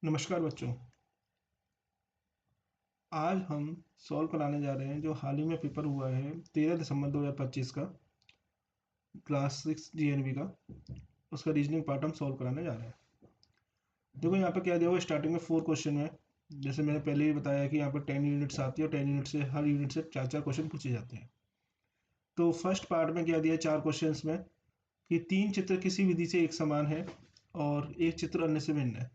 नमस्कार बच्चों। आज हम सॉल्व कराने जा रहे हैं जो हाल ही में पेपर हुआ है 13 दिसंबर 2025 का, क्लास 6 जीएनवी का। उसका रीजनिंग पार्ट हम सॉल्व कराने जा रहे हैं। देखो यहाँ पे क्या दिया हुआ, स्टार्टिंग में 4 क्वेश्चन है। जैसे मैंने पहले ही बताया कि यहाँ पर 10 यूनिट्स आती है और 10 यूनिट से हर यूनिट से 4-4 क्वेश्चन पूछे जाते हैं। तो फर्स्ट पार्ट में क्या दिया है 4 क्वेश्चन में कि 3 चित्र किसी विधि से एक समान है और एक चित्र अन्य से भिन्न है।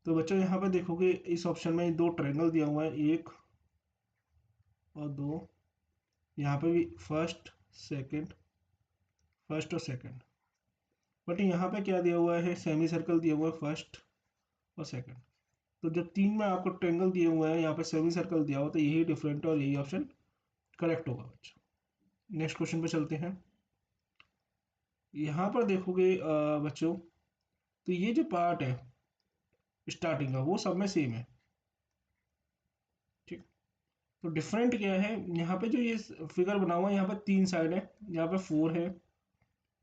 तो बच्चों यहाँ पर देखोगे इस ऑप्शन में 2 ट्रायंगल दिया हुआ है, 1 और 2। यहाँ पे भी फर्स्ट और सेकंड। बट यहाँ पे क्या दिया हुआ है, सेमी सर्कल दिया हुआ है फर्स्ट और सेकंड। तो जब 3 में आपको ट्रायंगल दिए हुए हैं, यहाँ पे सेमी सर्कल दिया हुआ, तो यही डिफरेंट है और यही ऑप्शन करेक्ट होगा बच्चों। नेक्स्ट क्वेश्चन पे चलते हैं। यहाँ पर देखोगे बच्चों, तो ये जो पार्ट है स्टार्टिंग का वो सब में सेम है, ठीक। तो डिफरेंट क्या है, यहाँ पे जो ये फिगर बना हुआ है, यहाँ पे 3 साइड है, यहाँ पे 4 है,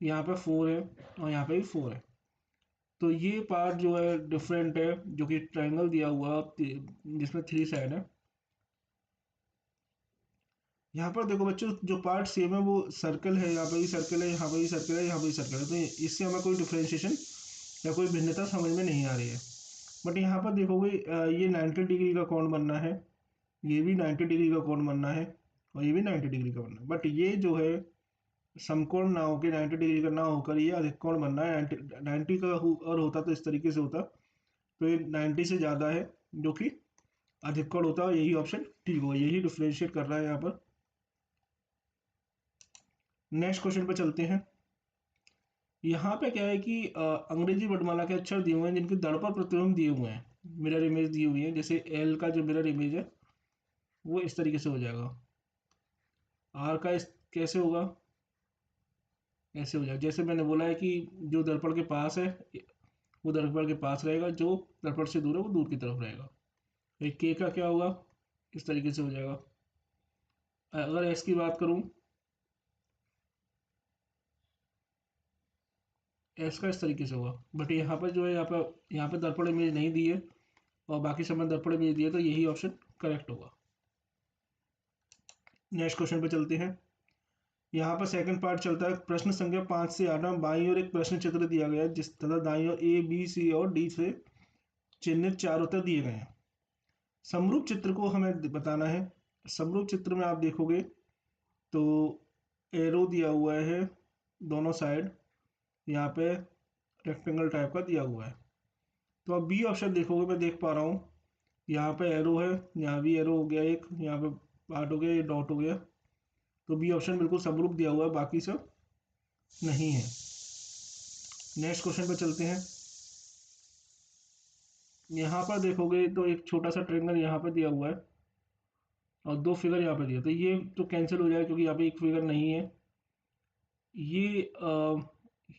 यहाँ पे 4 है और यहाँ पे भी 4 है। तो ये पार्ट जो है डिफरेंट है, जो कि ट्रायंगल दिया हुआ जिसमें 3 साइड है। यहाँ पर देखो बच्चों, जो पार्ट सेम है वो सर्कल है, यहाँ पे भी सर्कल है, यहाँ पे भी सर्कल है, यहाँ पे भी सर्कल है। तो इससे हमें कोई डिफ्रेंशिएशन या कोई भिन्नता समझ में नहीं आ रही है। बट यहाँ पर देखोगे ये 90 डिग्री का कोण बनना है, ये भी 90 डिग्री का कोण बनना है और ये भी 90 डिग्री का बनना है। बट ये जो है समकोण ना होकर 90 डिग्री का ना होकर ये अधिक कोण बनना है। 90 का और होता तो इस तरीके से होता, तो ये 90 से ज़्यादा है जो कि अधिक कोण होता है। यही ऑप्शन ठीक होगा, यही डिफ्रेंशिएट कर रहा है यहाँ पर। नेक्स्ट क्वेश्चन पे चलते हैं। यहाँ पे क्या है कि अंग्रेजी वर्णमाला के अक्षर दिए हुए हैं जिनके दर्पण प्रतिबिंब दिए हुए हैं, मिरर इमेज दी हुई है। जैसे एल का जो मिरर इमेज है वो इस तरीके से हो जाएगा, आर का कैसे होगा, ऐसे हो जाएगा। जैसे मैंने बोला है कि जो दर्पण के पास है वो दर्पण के पास रहेगा, जो दर्पण से दूर है वो दूर की तरफ रहेगा। के का क्या होगा, इस तरीके से हो जाएगा। अगर एस की बात करूँ, एस का इस तरीके से होगा। बट यहाँ पर जो है, यहाँ पे दर्पण इमेज नहीं दी है और बाकी सब में दर्पण इमेज दी है, तो यही ऑप्शन करेक्ट होगा। नेक्स्ट क्वेश्चन पे चलते हैं। यहाँ पर सेकंड पार्ट चलता है, प्रश्न संख्या 5 से 8 में बाईं ओर एक प्रश्न चित्र दिया गया है, जिस तथा दाईं ओर ए बी सी और डी से चिन्हित 4 उत्तर दिए गए हैं। समरूप चित्र को हमें बताना है। समरूप चित्र में आप देखोगे तो एरो दिया हुआ है दोनों साइड, यहाँ पे रेक्टेंगल टाइप का दिया हुआ है। तो अब बी ऑप्शन देखोगे, मैं देख पा रहा हूँ यहाँ पे एरो है, यहाँ भी एरो हो गया, एक यहाँ पे पार्ट हो गया, ये डॉट हो गया। तो बी ऑप्शन बिल्कुल समरूप दिया हुआ है, बाकी सब नहीं है। नेक्स्ट क्वेश्चन पे चलते हैं। यहाँ पर देखोगे तो एक छोटा सा ट्रेंगल यहाँ पे दिया हुआ है और 2 फिगर यहाँ पे दिया, तो ये तो कैंसिल हो जाएगा क्योंकि यहाँ पे एक फिगर नहीं है।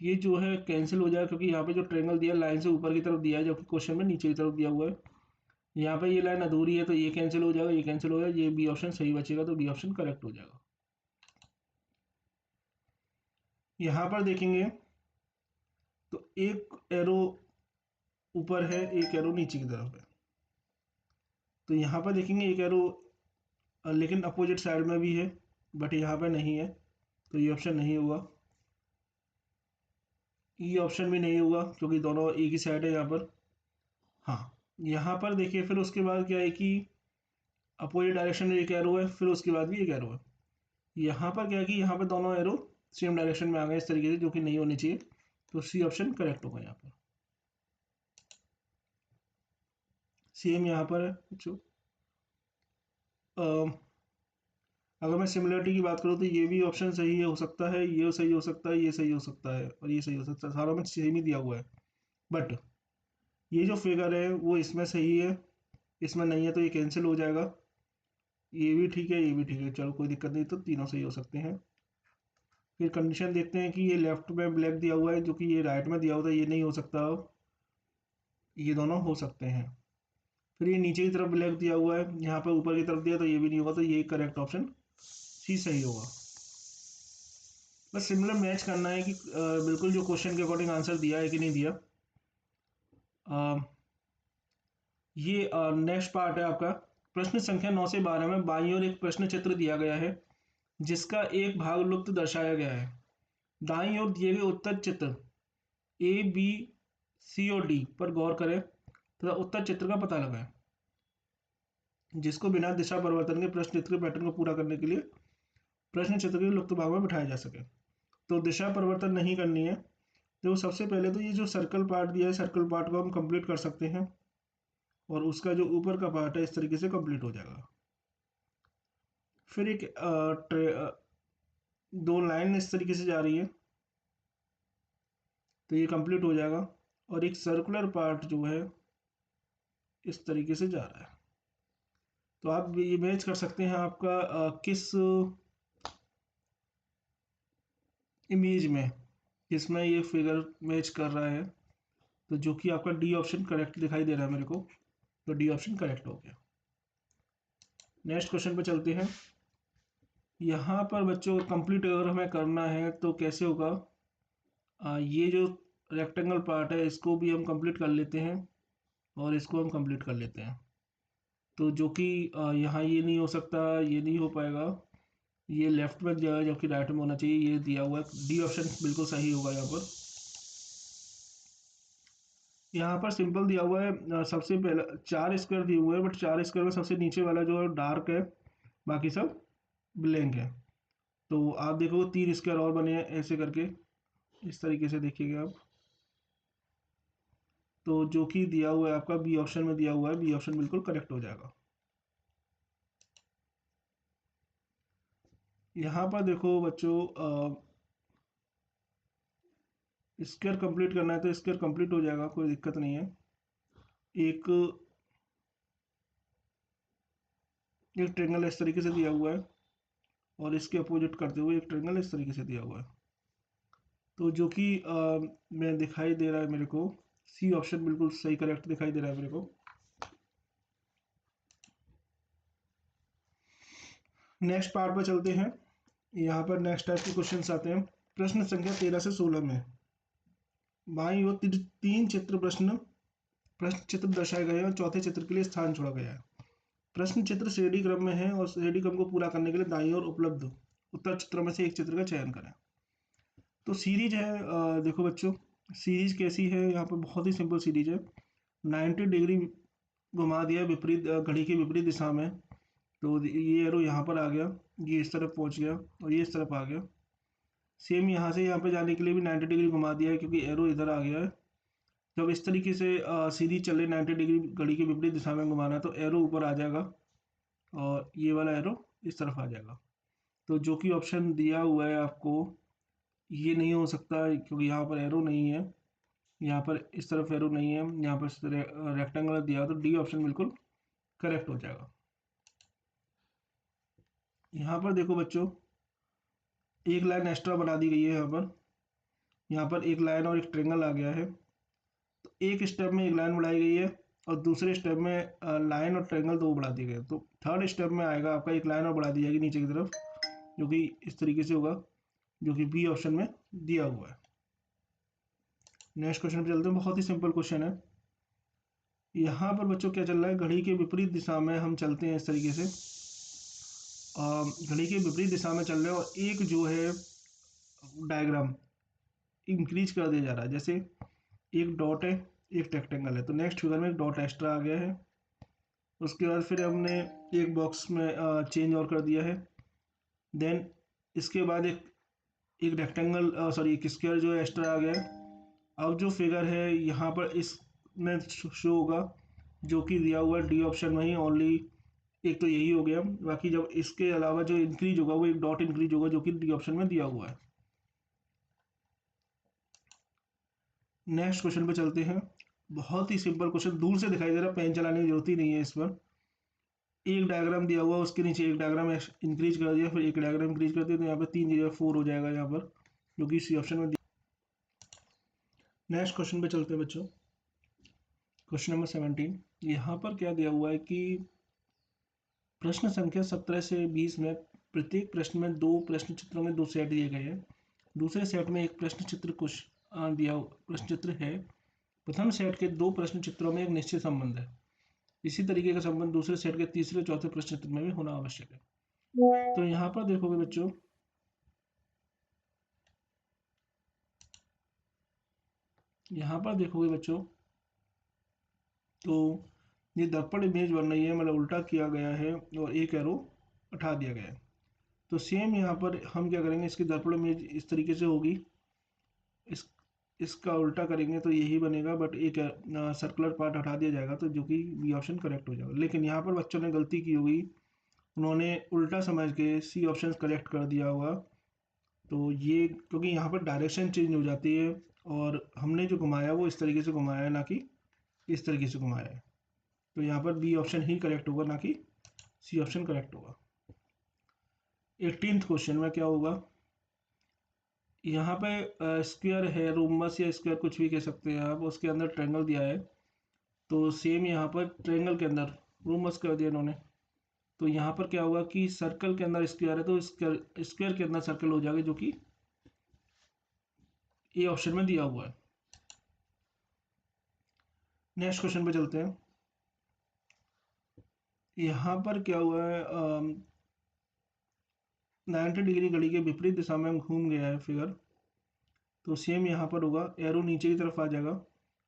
ये जो है कैंसिल हो जाएगा क्योंकि यहाँ पे जो ट्रेंगल दिया लाइन से ऊपर की तरफ दिया है, जबकि क्वेश्चन में नीचे की तरफ दिया हुआ है। यहाँ पे ये लाइन अधूरी है, तो ये कैंसिल हो जाएगा, ये कैंसिल हो जाएगा, ये बी ऑप्शन सही बचेगा, तो बी ऑप्शन करेक्ट हो जाएगा। यहाँ पर देखेंगे तो एक एरो ऊपर है, एक एरो नीचे की तरफ है। तो यहाँ पर देखेंगे एक एरो लेकिन अपोजिट साइड में भी है, बट यहाँ पे नहीं है, तो ये ऑप्शन नहीं होगा। ये ऑप्शन भी नहीं होगा क्योंकि दोनों एक ही साइड है यहाँ पर। हाँ, यहाँ पर देखिए फिर उसके बाद क्या है कि अपोजिट डायरेक्शन में एक एरो है, फिर उसके बाद भी एक एरो है। यहाँ पर क्या है कि यहाँ पर दोनों एरो सेम डायरेक्शन में आ गए इस तरीके से, जो कि नहीं होनी चाहिए। तो सी ऑप्शन करेक्ट होगा यहाँ पर। सेम यहाँ पर है जो अगर मैं सिमिलरिटी की बात करूँ तो ये भी ऑप्शन सही है, हो सकता है, ये सही हो सकता है, ये सही हो सकता है और ये सही हो सकता है, सारा में सेम ही दिया हुआ है। बट ये जो फिगर है वो इसमें सही है, इसमें नहीं है, तो ये कैंसिल हो जाएगा। ये भी ठीक है, ये भी ठीक है, चलो कोई दिक्कत नहीं, तो तीनों सही हो सकते हैं। फिर कंडीशन देखते हैं कि ये लेफ्ट में ब्लैक दिया हुआ है, जो कि ये राइट में दिया हुआ था, ये नहीं हो सकता, ये दोनों हो सकते हैं। फिर ये नीचे की तरफ ब्लैक दिया हुआ है, यहाँ पे ऊपर की तरफ दिया, तो ये भी नहीं होगा, तो ये करेक्ट ऑप्शन सी सही होगा। बस सिमिलर मैच करना है कि बिल्कुल जो क्वेश्चन के अकॉर्डिंग आंसर दिया है कि नहीं दिया। ये नेक्स्ट पार्ट है आपका। प्रश्न संख्या 9 से 12 में बाईं ओर एक प्रश्न चित्र दिया गया है जिसका एक भाग लुप्त दर्शाया गया है। दाईं ओर दिए गए उत्तर चित्र ए बी सी और डी पर गौर करें तथा उत्तर चित्र का पता लगाएं, जिसको बिना दिशा परिवर्तन के प्रश्न चित्र के पैटर्न को पूरा करने के लिए प्रश्न चित्र के लुप्त भाग में बिठाया जा सके। तो दिशा परिवर्तन नहीं करनी है। तो सबसे पहले तो ये जो सर्कल पार्ट दिया है, सर्कल पार्ट को हम कंप्लीट कर सकते हैं और उसका जो ऊपर का पार्ट है इस तरीके से कंप्लीट हो जाएगा। फिर एक दो लाइन इस तरीके से जा रही है तो ये कंप्लीट हो जाएगा और एक सर्कुलर पार्ट जो है इस तरीके से जा रहा है। तो आप ये मैच कर सकते हैं आपका किस इमेज में, किसमें ये फिगर मैच कर रहा है। तो जो कि आपका डी ऑप्शन करेक्ट दिखाई दे रहा है मेरे को, तो डी ऑप्शन करेक्ट हो गया। नेक्स्ट क्वेश्चन पे चलते हैं। यहाँ पर बच्चों कंप्लीट अगर हमें करना है तो कैसे होगा, ये जो रेक्टेंगल पार्ट है इसको भी हम कंप्लीट कर लेते हैं और इसको हम कंप्लीट कर लेते हैं। तो जो कि यहाँ ये नहीं हो सकता, ये नहीं हो पाएगा, ये लेफ्ट में दिया है जबकि राइट में होना चाहिए, ये दिया हुआ है। डी ऑप्शन बिल्कुल सही होगा यहाँ पर। यहाँ पर सिंपल दिया हुआ है, सबसे पहला 4 स्क्वायर दिए हुए हैं बट 4 स्क्वायर में सबसे नीचे वाला जो है डार्क है, बाकी सब ब्लैंक है। तो आप देखो 3 स्क्वायर और बने हैं ऐसे करके, इस तरीके से देखिएगा आप। तो जो कि दिया हुआ है आपका बी ऑप्शन में दिया हुआ है, बी ऑप्शन बिल्कुल करेक्ट हो जाएगा। यहाँ पर देखो बच्चों, स्क्वायर कंप्लीट करना है तो स्क्वायर कंप्लीट हो जाएगा, कोई दिक्कत नहीं है। एक एक ट्रेंगल इस तरीके से दिया हुआ है और इसके अपोजिट करते हुए एक ट्रेंगल इस तरीके से दिया हुआ है। तो जो कि मैं दिखाई दे रहा है मेरे को, सी ऑप्शन बिल्कुल सही करेक्ट दिखाई दे रहा है मेरे को। नेक्स्ट पार्ट पर चलते हैं। यहाँ पर नेक्स्ट टाइप के क्वेश्चंस आते हैं। प्रश्न संख्या 13 से 16 में बाईं ओर तीन प्रश्न चित्र दर्शाए गए हैं और चौथे चित्र के लिए स्थान छोड़ा गया है। प्रश्न चित्र श्रेणी क्रम में है और श्रेणी क्रम को पूरा करने के लिए दाईं ओर उपलब्ध उत्तर चित्रों में से एक चित्र का चयन करें। तो सीरीज है, देखो बच्चों सीरीज कैसी है, यहाँ पर बहुत ही सिंपल सीरीज है। 90 डिग्री घुमा दिया विपरीत, घड़ी की विपरीत दिशा में। तो ये एरो यहाँ पर आ गया, ये इस तरफ पहुँच गया और ये इस तरफ आ गया। सेम यहाँ से यहाँ पे जाने के लिए भी 90 डिग्री घुमा दिया है क्योंकि एरो इधर आ गया है। जब इस तरीके से सीरीज चले 90 डिग्री घड़ी के विपरीत दिशा में घुमाना है तो एरो ऊपर आ जाएगा और ये वाला एरो इस तरफ आ जाएगा। तो जो कि ऑप्शन दिया हुआ है आपको, ये नहीं हो सकता क्योंकि यहाँ पर एरो नहीं है, यहाँ पर इस तरफ एरो नहीं है, यहाँ पर रेक्टेंगल दिया, तो डी ऑप्शन बिल्कुल करेक्ट हो जाएगा। यहाँ पर देखो बच्चों एक लाइन एक्स्ट्रा बना दी गई है। यहाँ पर एक लाइन और एक ट्रेंगल आ गया है। तो एक स्टेप में एक लाइन बढ़ाई गई है और दूसरे स्टेप में लाइन और ट्रेंगल दो बढ़ा दिए गए। तो थर्ड स्टेप में आएगा आपका एक लाइन और बढ़ा दी जाएगी नीचे की तरफ, जो कि इस तरीके से होगा, जो कि बी ऑप्शन में दिया हुआ है। नेक्स्ट क्वेश्चन पे चलते हैं। बहुत ही सिंपल क्वेश्चन है। यहाँ पर बच्चों क्या चल रहा है, घड़ी के विपरीत दिशा में हम चलते हैं इस तरीके से, घड़ी के विपरीत दिशा में चल रहे हैं और एक जो है डायग्राम इंक्रीज कर दिया जा रहा है। जैसे एक डॉट है, एक रेक्टेंगल है, तो नेक्स्ट फिगर में एक डॉट एक्स्ट्रा आ गया है। उसके बाद फिर हमने एक बॉक्स में चेंज और कर दिया है। देन इसके बाद एक रेक्टेंगल, सॉरी एक स्क्वायर जो है एक्स्ट्रा आ गया है। अब जो फिगर है यहाँ पर इसमें शो होगा, जो कि दिया हुआ है डी ऑप्शन में ही ओनली, एक तो यही हो गया। बाकी जब इसके अलावा जो इंक्रीज होगा वो एक डॉट इंक्रीज होगा, जो कि डी ऑप्शन में दिया हुआ है। नेक्स्ट क्वेश्चन पे चलते हैं। बहुत ही सिंपल क्वेश्चन, दूर से दिखाई दे रहा है, पेन चलाने की जरूरत ही नहीं है इस पर। एक डायग्राम दिया हुआ, उसके नीचे एक डायग्राम इंक्रीज कर दिया, फिर एक डायग्राम इंक्रीज कर दिया, तो यहाँ पर 3 जगह 4 हो जाएगा यहाँ पर, जो कि सी ऑप्शन में दिया। नेक्स्ट क्वेश्चन पे चलते हैं बच्चों। Question number 17। यहाँ पर क्या दिया हुआ है कि प्रश्न संख्या 17 से 20 में प्रत्येक प्रश्न में दो प्रश्न चित्रों में दो सेट दिए गए हैं। दूसरे सेट में एक प्रश्न चित्र कुछ प्रश्न चित्र है। प्रथम सेट के दो प्रश्न चित्रों में एक निश्चित संबंध है। इसी तरीके का संबंध दूसरे सेट के तीसरे चौथे प्रश्न चित्र में भी होना आवश्यक है। तो यहाँ पर देखोगे बच्चों, तो ये दर्पण इमेज बन रही है, मतलब उल्टा किया गया है और एक एरो हटा दिया गया है। तो सेम यहाँ पर हम क्या करेंगे, इसकी दर्पण इमेज इस तरीके से होगी, इस इसका उल्टा करेंगे तो यही बनेगा, बट एक सर्कुलर पार्ट हटा दिया जाएगा, तो जो कि बी ऑप्शन करेक्ट हो जाएगा। लेकिन यहाँ पर बच्चों ने गलती की होगी, उन्होंने उल्टा समझ के सी ऑप्शन करेक्ट कर दिया होगा। तो ये क्योंकि यहाँ पर डायरेक्शन चेंज हो जाती है, और हमने जो घुमाया वो इस तरीके से घुमाया है, ना कि इस तरीके से घुमाया है। तो यहाँ पर बी ऑप्शन ही करेक्ट होगा, ना कि सी ऑप्शन करेक्ट होगा। 18th क्वेश्चन में क्या होगा, यहाँ पे स्क्वायर है, रोमबस या स्क्वायर कुछ भी कह सकते हैं आप, उसके अंदर ट्रायंगल दिया है। तो सेम यहाँ पर ट्रायंगल के अंदर रोमबस कर दिया इन्होंने। तो यहाँ पर क्या होगा कि सर्कल के अंदर स्क्वायर है, तो स्क्वायर के अंदर सर्कल हो जाएगा, जो कि ए ऑप्शन में दिया हुआ है। नेक्स्ट क्वेश्चन पे चलते हैं। यहाँ पर क्या हुआ है, 90 डिग्री घड़ी के विपरीत दिशा में घूम गया है फिगर। तो सेम यहाँ पर होगा, एरो नीचे की तरफ आ जाएगा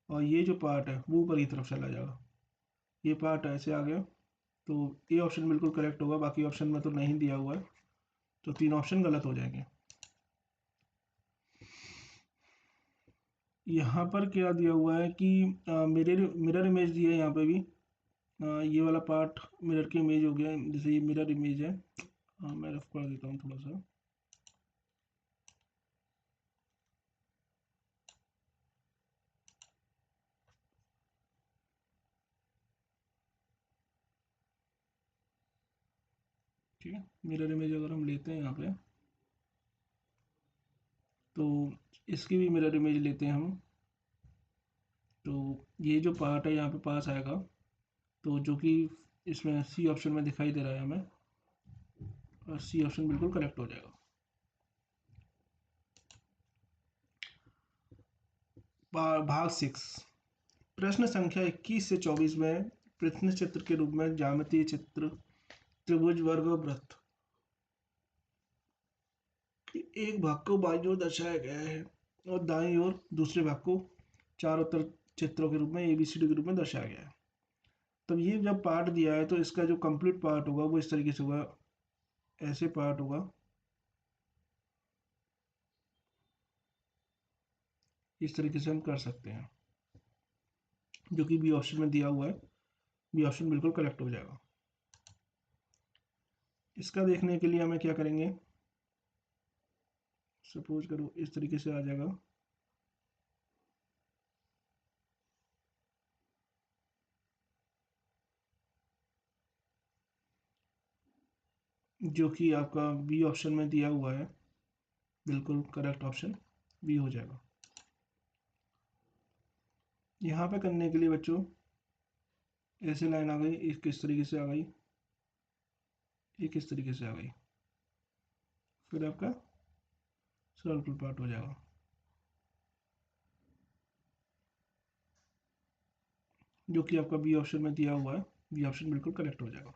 और ये जो पार्ट है वो ऊपर की तरफ चला जाएगा। ये पार्ट ऐसे आ गया, तो ये ऑप्शन बिल्कुल करेक्ट होगा, बाकी ऑप्शन में तो नहीं दिया हुआ है, तो तीन ऑप्शन गलत हो जाएंगे। यहाँ पर क्या दिया हुआ है कि मिरर मिरर इमेज दी है यहाँ पे भी। ये वाला पार्ट मिरर की इमेज हो गया, जैसे ये मिरर इमेज है। मैं रफ कर देता हूँ थोड़ा सा। ठीक है, मिरर इमेज अगर हम लेते हैं यहाँ पे, तो इसकी भी मिरर इमेज लेते हैं हम। तो ये जो पार्ट है यहाँ पे पास आएगा, तो जो कि इसमें सी ऑप्शन में दिखाई दे रहा है हमें, और सी ऑप्शन बिल्कुल करेक्ट हो जाएगा। भाग 6, प्रश्न संख्या 21 से 24 में प्रश्न चित्र के रूप में ज्यामितीय चित्र त्रिभुज वर्ग और वृत्त के एक भाग को बाईं ओर दर्शाया गया है और दाईं ओर दूसरे भाग को चार उत्तर चित्रों के रूप में ABCD के रूप में दर्शाया गया है। तब ये जब पार्ट दिया है तो इसका जो कंप्लीट पार्ट होगा वो इस तरीके से होगा, ऐसे पार्ट होगा, इस तरीके से हम कर सकते हैं, जो कि बी ऑप्शन में दिया हुआ है। बी ऑप्शन बिल्कुल करेक्ट हो जाएगा। इसका देखने के लिए हमें क्या करेंगे, सपोज करो इस तरीके से आ जाएगा, जो कि आपका बी ऑप्शन में दिया हुआ है, बिल्कुल करेक्ट ऑप्शन बी हो जाएगा। यहाँ पे करने के लिए बच्चों ऐसे लाइन आ गई, एक किस तरीके से आ गई, एक किस तरीके से आ गई, फिर आपका सर्कल पार्ट हो जाएगा। जो कि आपका बी ऑप्शन में दिया हुआ है, बी ऑप्शन बिल्कुल करेक्ट हो जाएगा।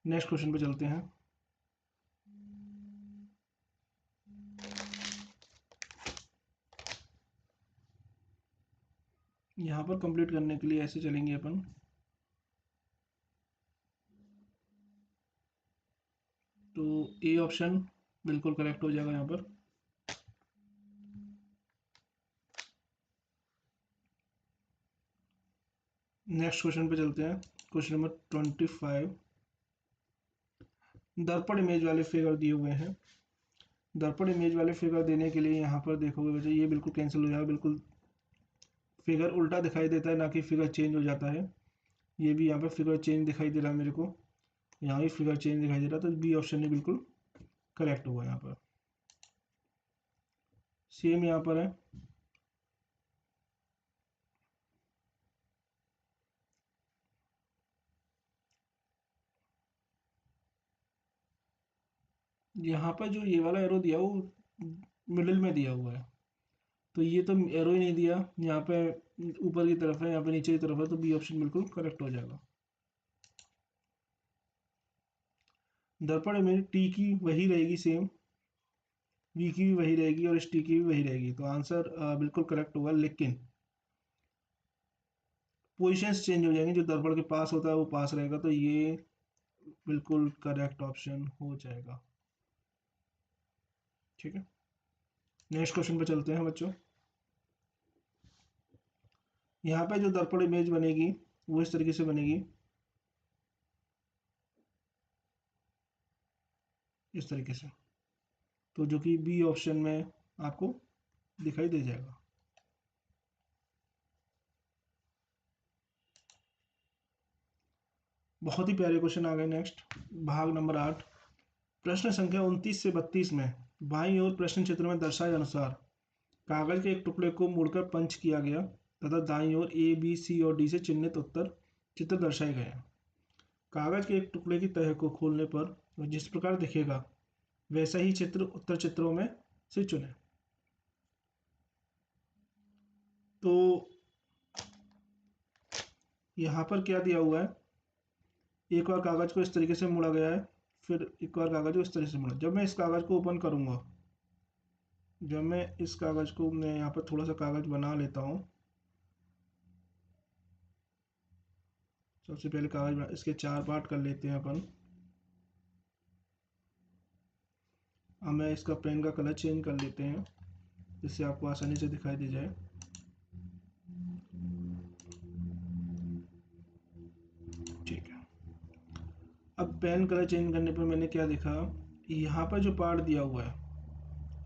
नेक्स्ट क्वेश्चन पे चलते हैं। यहाँ पर कंप्लीट करने के लिए ऐसे चलेंगे अपन, तो ए ऑप्शन बिल्कुल करेक्ट हो जाएगा यहाँ पर। नेक्स्ट क्वेश्चन पे चलते हैं, क्वेश्चन नंबर 25। दर्पण इमेज वाले फिगर दिए हुए हैं। दर्पण इमेज वाले फिगर देने के लिए यहाँ पर देखोगे बच्चे, ये बिल्कुल कैंसिल हो जाएगा, बिल्कुल फिगर उल्टा दिखाई देता है, ना कि फिगर चेंज हो जाता है। ये भी यहाँ पर फिगर चेंज दिखाई दे रहा है मेरे को, यहाँ भी फिगर चेंज दिखाई दे रहा, तो बी ऑप्शन ही बिल्कुल करेक्ट होगा यहाँ पर। सेम यहाँ पर है, यहाँ पर जो ये वाला एरो दिया वो मिडिल में दिया हुआ है, तो ये तो एरो ही नहीं दिया, यहाँ पे ऊपर की तरफ है, यहाँ पे नीचे की तरफ है, तो बी ऑप्शन बिल्कुल करेक्ट हो जाएगा। दर्पण में टी की वही रहेगी सेम, वी की भी वही रहेगी और एस टी की भी वही रहेगी, तो आंसर बिल्कुल करेक्ट होगा, लेकिन पोजिशंस चेंज हो जाएंगे, जो दर्पण के पास होता है वो पास रहेगा, तो ये बिल्कुल करेक्ट ऑप्शन हो जाएगा। ठीक है, नेक्स्ट क्वेश्चन पे चलते हैं बच्चों। यहाँ पे जो दर्पण इमेज बनेगी वो इस तरीके से बनेगी, इस तरीके से, तो जो कि बी ऑप्शन में आपको दिखाई दे जाएगा। बहुत ही प्यारे क्वेश्चन आ गए। नेक्स्ट भाग नंबर 8, प्रश्न संख्या 29 से 32 में बाईं ओर प्रश्न चित्र में दर्शाए अनुसार कागज के एक टुकड़े को मुड़कर पंच किया गया तथा दाईं ओर ए बी सी और डी से चिन्हित उत्तर चित्र दर्शाए गए हैं। कागज के एक टुकड़े की तह को खोलने पर वह जिस प्रकार दिखेगा वैसा ही चित्र उत्तर चित्रों में से चुने। तो यहाँ पर क्या दिया हुआ है, एक और कागज को इस तरीके से मोड़ा गया है, फिर एक और कागज को इस तरीके से मोड़ा। जब मैं इस कागज को ओपन करूंगा, जब मैं इस कागज को, मैं यहाँ पर थोड़ा सा कागज बना लेता हूँ। सबसे पहले कागज बना, इसके 4 पार्ट कर लेते हैं अपन। अब मैं इसका पेन का कलर चेंज कर लेते हैं जिससे आपको आसानी से दिखाई दे जाए। ठीक है, अब पेन कलर चेंज करने पर मैंने क्या देखा, यहाँ पर जो पार्ट दिया हुआ है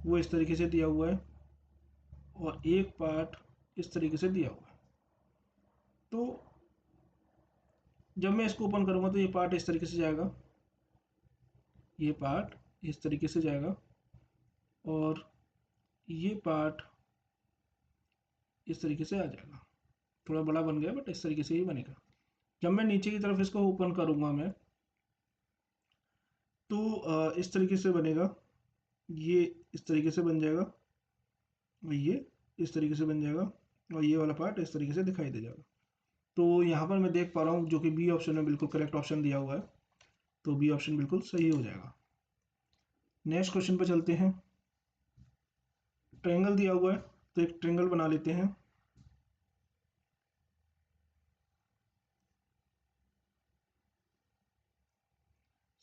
वो इस तरीके से दिया हुआ है और एक पार्ट इस तरीके से दिया हुआ है। तो जब मैं इसको ओपन करूँगा तो ये पार्ट इस तरीके से जाएगा, ये पार्ट इस तरीके से जाएगा और ये पार्ट इस तरीके से आ जाएगा। थोड़ा बड़ा बन गया बट इस तरीके से ही बनेगा। जब मैं नीचे की तरफ इसको ओपन करूँगा मैं, तो इस तरीके से बनेगा, ये इस तरीके से बन जाएगा और ये इस तरीके से बन जाएगा और ये वाला पार्ट इस तरीके से दिखाई दे जाएगा। तो यहाँ पर मैं देख पा रहा हूँ जो कि बी ऑप्शन में बिल्कुल करेक्ट ऑप्शन दिया हुआ है, तो बी ऑप्शन बिल्कुल सही हो जाएगा। नेक्स्ट क्वेश्चन पर चलते हैं। ट्रायंगल दिया हुआ है तो एक ट्रायंगल बना लेते हैं।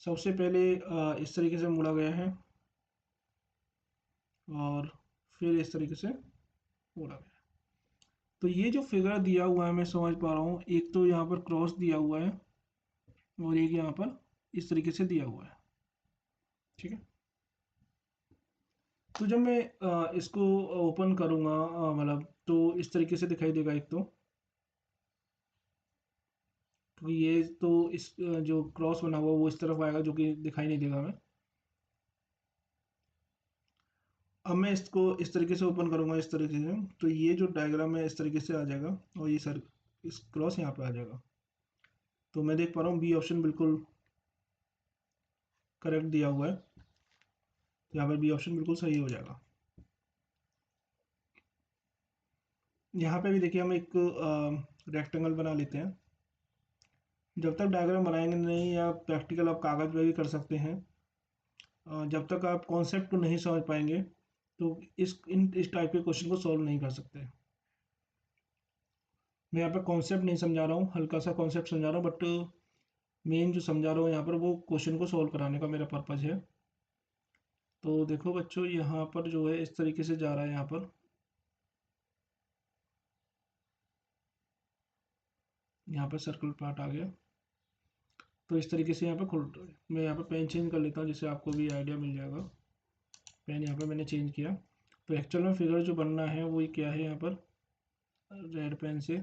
सबसे पहले इस तरीके से मोड़ा गया है और फिर इस तरीके से मोड़ा गया है। तो ये जो फिगर दिया हुआ है मैं समझ पा रहा हूँ, एक तो यहाँ पर क्रॉस दिया हुआ है और एक यहाँ पर इस तरीके से दिया हुआ है। ठीक है, तो जब मैं इसको ओपन करूँगा, मतलब तो इस तरीके से दिखाई देगा एक तो ये तो इस जो क्रॉस बना हुआ वो इस तरफ आएगा जो कि दिखाई नहीं देगा हमें। अब मैं इसको इस तरीके से ओपन करूँगा इस तरीके से, तो ये जो डायग्राम है इस तरीके से आ जाएगा और ये सर इस क्रॉस यहाँ पे आ जाएगा। तो मैं देख पा रहा हूँ बी ऑप्शन बिल्कुल करेक्ट दिया हुआ है, यहाँ पर बी ऑप्शन बिल्कुल सही हो जाएगा। यहाँ पे भी देखिए हम एक रेक्टेंगल बना लेते हैं। जब तक डायग्राम बनाएंगे नहीं या प्रैक्टिकल आप कागज पे भी कर सकते हैं, जब तक आप कॉन्सेप्ट को नहीं समझ पाएंगे तो इस टाइप के क्वेश्चन को सॉल्व नहीं कर सकते। मैं यहाँ पर कॉन्सेप्ट नहीं समझा रहा हूँ, हल्का सा कॉन्सेप्ट समझा रहा हूँ, बट मेन जो समझा रहा हूँ यहाँ पर वो क्वेश्चन को सॉल्व कराने का मेरा पर्पज़ है। तो देखो बच्चों, यहाँ पर जो है इस तरीके से जा रहा है, यहाँ पर सर्कल पार्ट आ गया, तो इस तरीके से यहाँ पर खुल रहा है। मैं यहाँ पर पेन चेंज कर लेता हूँ जिससे आपको भी आइडिया मिल जाएगा। पेन यहाँ पर मैंने चेंज किया, तो एक्चुअल में फिगर जो बनना है वो क्या है, यहाँ पर रेड पेन से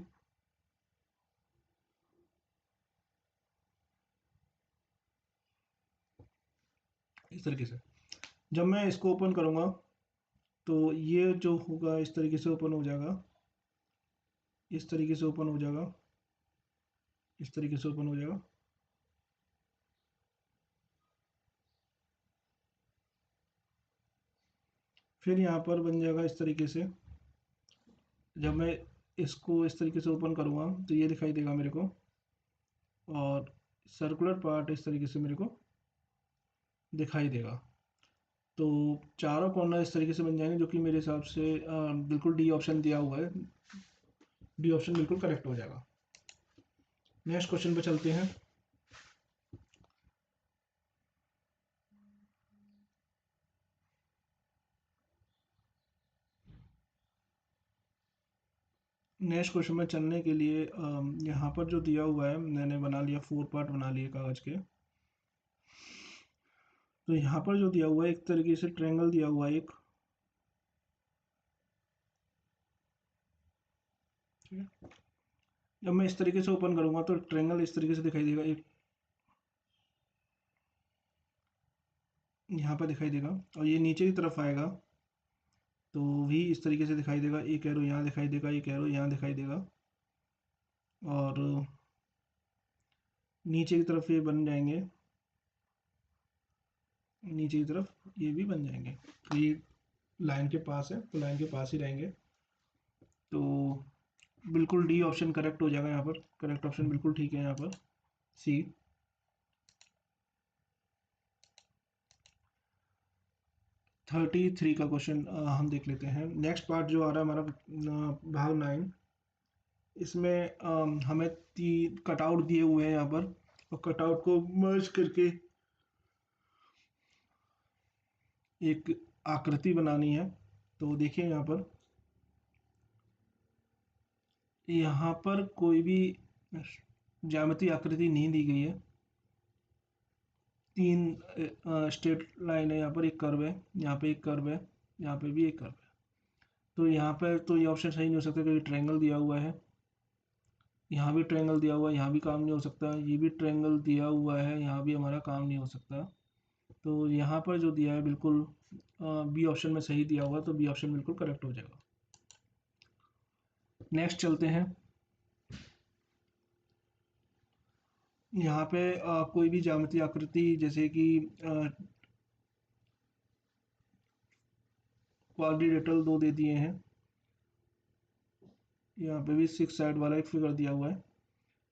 इस तरीके से जब मैं इसको ओपन करूँगा तो ये जो होगा इस तरीके से ओपन हो जाएगा, इस तरीके से ओपन हो जाएगा, इस तरीके से ओपन हो जाएगा। फिर यहाँ पर बन जाएगा इस तरीके से। जब मैं इसको इस तरीके से ओपन करूँगा तो ये दिखाई देगा मेरे को, और सर्कुलर पार्ट इस तरीके से मेरे को दिखाई देगा। तो चारों कॉर्नर इस तरीके से बन जाएंगे, जो कि मेरे हिसाब से बिल्कुल डी ऑप्शन दिया हुआ है। डी ऑप्शन बिल्कुल करेक्ट हो जाएगा। नेक्स्ट क्वेश्चन पे चलते हैं। नेक्स्ट क्वेश्चन में चलने के लिए यहाँ पर जो दिया हुआ है मैंने बना लिया, 4 पार्ट बना लिए कागज के। तो यहाँ पर जो दिया हुआ है एक तरीके से ट्रायंगल दिया हुआ है एक, ठीक है। जब मैं इस तरीके से ओपन करूँगा तो ट्रायंगल इस तरीके से दिखाई देगा, एक यहाँ पर दिखाई देगा, और ये नीचे की तरफ आएगा तो भी इस तरीके से दिखाई देगा। एक एरो यहाँ दिखाई देगा, एक एरो यहाँ दिखाई देगा, और नीचे की तरफ ये बन जाएंगे, नीचे की तरफ ये भी बन जाएंगे। तो ये लाइन के पास है तो लाइन के पास ही रहेंगे। तो बिल्कुल डी ऑप्शन करेक्ट हो जाएगा यहाँ पर। करेक्ट ऑप्शन बिल्कुल ठीक है यहाँ पर, सी। 33 का क्वेश्चन हम देख लेते हैं। नेक्स्ट पार्ट जो आ रहा है हमारा भाग 9, इसमें हमें 3 कटआउट दिए हुए हैं यहाँ पर, और कटआउट को मर्ज करके एक आकृति बनानी है। तो देखिए यहाँ पर कोई भी ज्यामितीय आकृति नहीं दी गई है। 3 स्ट्रेट लाइन है, यहाँ पर एक कर्व है, यहाँ पे एक कर्व है, यहाँ पे भी एक कर्व है। तो यहाँ पर तो ये ऑप्शन सही नहीं हो सकता क्योंकि ट्रायंगल दिया हुआ है। यहाँ भी ट्रायंगल दिया हुआ है, यहाँ भी काम नहीं हो सकता। ये भी ट्रायंगल दिया हुआ है, यहाँ भी हमारा काम नहीं हो सकता। तो यहाँ पर जो दिया है बिल्कुल बी ऑप्शन में सही दिया हुआ है, तो बी ऑप्शन बिल्कुल करेक्ट हो जाएगा। नेक्स्ट चलते हैं। यहाँ पे कोई भी ज्यामितीय आकृति जैसे कि क्वाड्रिलेटरल 2 दे दिए हैं। यहाँ पे भी 6 साइड वाला एक फिगर दिया हुआ है।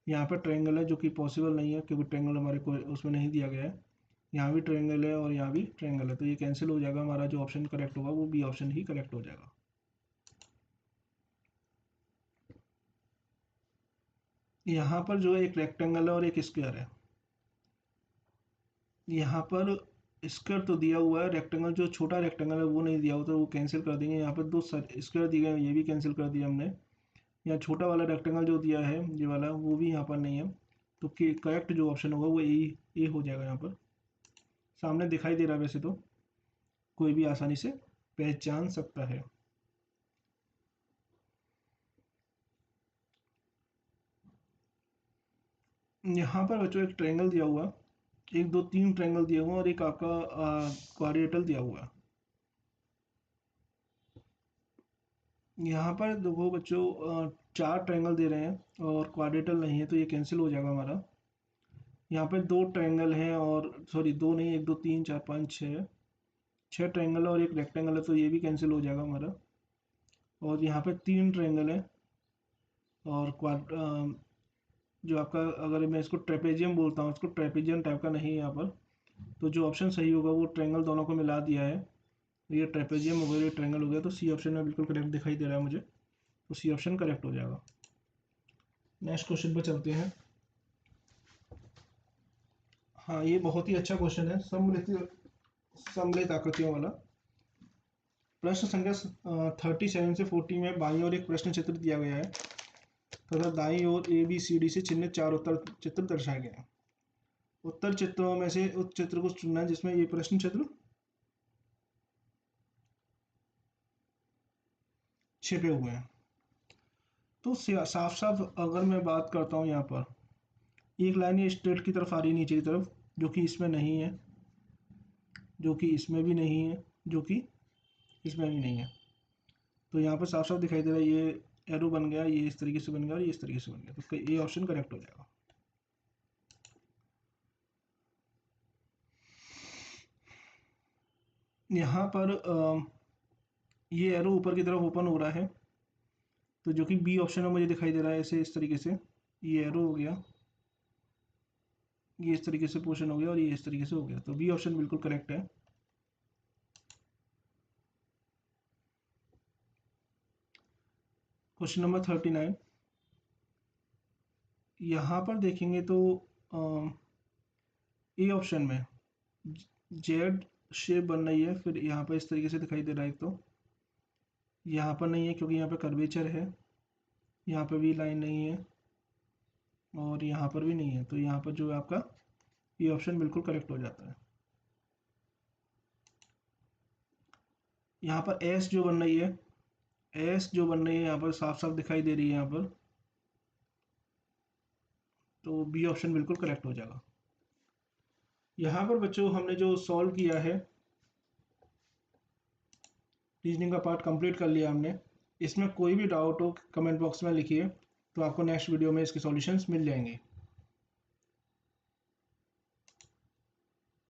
यहाँ पे ट्रायंगल है जो कि पॉसिबल नहीं है क्योंकि ट्रायंगल हमारे को उसमें नहीं दिया गया है। यहाँ भी ट्रायंगल है और यहाँ भी ट्रायंगल है, तो ये कैंसिल हो जाएगा। हमारा जो ऑप्शन करेक्ट होगा वो बी ऑप्शन ही करेक्ट हो जाएगा। यहाँ पर जो एक रेक्टेंगल है और एक स्क्वायर है। यहाँ पर स्क्वायर तो दिया हुआ है, रेक्टेंगल जो छोटा रेक्टेंगल है वो नहीं दिया हुआ, तो वो कैंसिल कर देंगे। यहाँ पर 2 स्क्वायर दिए गए, ये भी कैंसिल कर दिया हमने। यहाँ छोटा वाला रेक्टेंगल जो दिया है ये वाला, वो भी यहाँ पर नहीं है। तो करेक्ट जो ऑप्शन होगा वो ए हो जाएगा। यहाँ पर सामने दिखाई दे रहा है, वैसे तो कोई भी आसानी से पहचान सकता है। यहाँ पर बच्चों एक ट्रायंगल दिया हुआ, 1 2 3 ट्रायंगल दिया हुआ और एक आपका क्वाड्रिलेटरल दिया हुआ। यहाँ पर देखो बच्चों 4 ट्रायंगल दे रहे हैं और क्वाड्रेटल नहीं है, तो ये कैंसिल हो जाएगा हमारा। यहाँ पे 2 ट्रायंगल हैं, और सॉरी 2 नहीं, 1 2 3 4 5 6 6 ट्रायंगल और एक रेक्टेंगल है, तो ये भी कैंसिल हो जाएगा हमारा। और यहाँ पे 3 ट्रायंगल है और जो आपका, अगर मैं इसको ट्रेपेजियम बोलता हूँ, इसको ट्रेपेजियम टाइप का नहीं है यहाँ पर। तो जो ऑप्शन सही होगा वो ट्रायंगल दोनों को मिला दिया है, ये ट्रेपेजियम हो गया, ये ट्रायंगल हो गया। तो सी ऑप्शन में बिल्कुल करेक्ट दिखाई दे रहा है मुझे, तो सी ऑप्शन करेक्ट हो जाएगा। नेक्स्ट क्वेश्चन पर चलते हैं। हाँ, ये बहुत ही अच्छा क्वेश्चन है, सम्मिलित आकृतियों वाला। प्रश्न संख्या 37 से 40 में बाईं ओर एक प्रश्न चित्र दिया गया है तथा दाईं ओर ए बी सी डी से चिन्हित 4 उत्तर चित्र दर्शाए गए हैं। उत्तर चित्रों में से उस चित्र को चुनना है जिसमें ये प्रश्न चित्र छिपे हुए हैं। तो साफ साफ अगर मैं बात करता हूँ, यहाँ पर एक लाइन ये स्ट्रेट की तरफ आ रही है नीचे की तरफ, जो कि इसमें नहीं है, जो कि इसमें भी नहीं है, जो कि इसमें भी नहीं है। तो यहाँ पर साफ साफ दिखाई दे रहा है, ये एरो बन गया, ये इस तरीके से बन गया और ये इस तरीके से बन गया, तो ये ऑप्शन करेक्ट हो जाएगा। यहाँ पर ये एरो ऊपर की तरफ ओपन हो रहा है, तो जो कि बी ऑप्शन में मुझे दिखाई दे रहा है ऐसे इस तरीके से। ये एरो हो गया, ये इस तरीके से पोर्शन हो गया और ये इस तरीके से हो गया, तो बी ऑप्शन बिल्कुल करेक्ट है। क्वेश्चन नंबर 39, यहाँ पर देखेंगे तो ए ऑप्शन में जेड शेप बन रही है, फिर यहाँ पर इस तरीके से दिखाई दे रहा है। एक तो यहाँ पर नहीं है क्योंकि यहाँ पे कर्वेचर है, यहाँ पे भी लाइन नहीं है और यहाँ पर भी नहीं है, तो यहाँ पर जो है आपका ये ऑप्शन बिल्कुल करेक्ट हो जाता है। यहाँ पर एस जो बन रही है, एस जो बन रही है यहाँ पर साफ साफ दिखाई दे रही है यहाँ पर, तो बी ऑप्शन बिल्कुल करेक्ट हो जाएगा। यहाँ पर बच्चों हमने जो सॉल्व किया है, रीजनिंग का पार्ट कंप्लीट कर लिया हमने। इसमें कोई भी डाउट हो कमेंट बॉक्स में लिखिए, तो आपको नेक्स्ट वीडियो में इसके सॉल्यूशंस मिल जाएंगे।